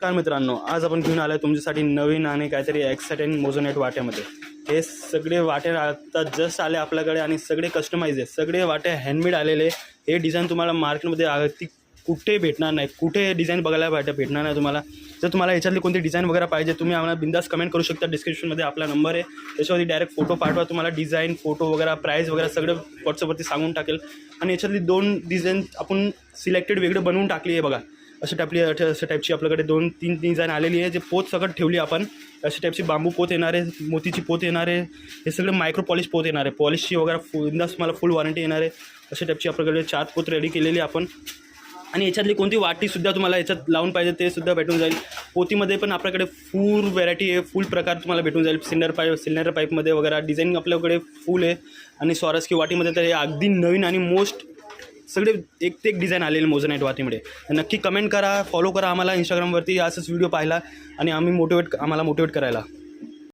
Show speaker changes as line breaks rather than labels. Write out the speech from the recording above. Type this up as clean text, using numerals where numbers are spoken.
नमस्कार मित्रांनो, आज आपण घेऊन आलो तुमच्यासाठी नवीन आणि काहीतरी एक्साइटिंग मोझोनेट वाट्यामध्ये. हे सगळे वाटे आता जस्ट आले आपल्याकडे आणि सगळे कस्टमाइज आहे. सगळे वाटे हँडमेड आलेले. हे डिझाईन तुम्हाला मार्केटमध्ये ती कुठे भेटणार नाही, कुठे डिझाईन बघायला भेटणार नाही तुम्हाला. जर तुम्हाला याच्यातली कोणती डिझाईन वगैरे पाहिजे तुम्ही आम्हाला बिंदास कमेंट करू शकता. डिस्क्रिप्शनमध्ये आपला नंबर आहे, त्याच्यावरती डायरेक्ट फोटो पाठवा. तुम्हाला डिझाईन फोटो वगैरे प्राईस वगैरे सगळं व्हॉट्सअपवरती सांगून टाकेल. आणि याच्यातली 2 डिझाईन आपण सिलेक्टेड वेगळं बनवून टाकली आहे बघा. अशा टाईपची आपल्याकडे 2-3 डिझाईन आलेली आहे. जे पोत सगळं ठेवली आपण. अशा टाईपची बांबू पोत येणार आहे, मोतीची पोत येणार आहे, हे सगळं मायक्रो पॉलिश पोत येणार आहे. पॉलिशची वगैरे बिंदास मला फुल वॉरंटी येणार आहे. अशा टाईपची आपल्याकडे 4 पोत रेडी केलेली आपण. आणि याच्यातली कोणती वाटीसुद्धा तुम्हाला याच्यात लावून पाहिजे ते सुद्धा भेटून जाईल. पोतीमध्ये पण आपल्याकडे फुल व्हरायटी आहे, फुल प्रकार तुम्हाला भेटून जाईल. सिलेंडर पाईपमध्ये वगैरे डिझाईन आपल्याकडे फुल आहे. आणि स्वारस्की वाटीमध्ये तर हे अगदी नवीन आणि मोस्ट सगळे एक ते एक डिझाईन आलेले मोझोनेट वाटीमध्ये. नक्की कमेंट करा, फॉलो करा आम्हाला इंस्टाग्रामवरती असंच व्हिडिओ पाहायला आणि आम्हाला मोटिवेट करायला.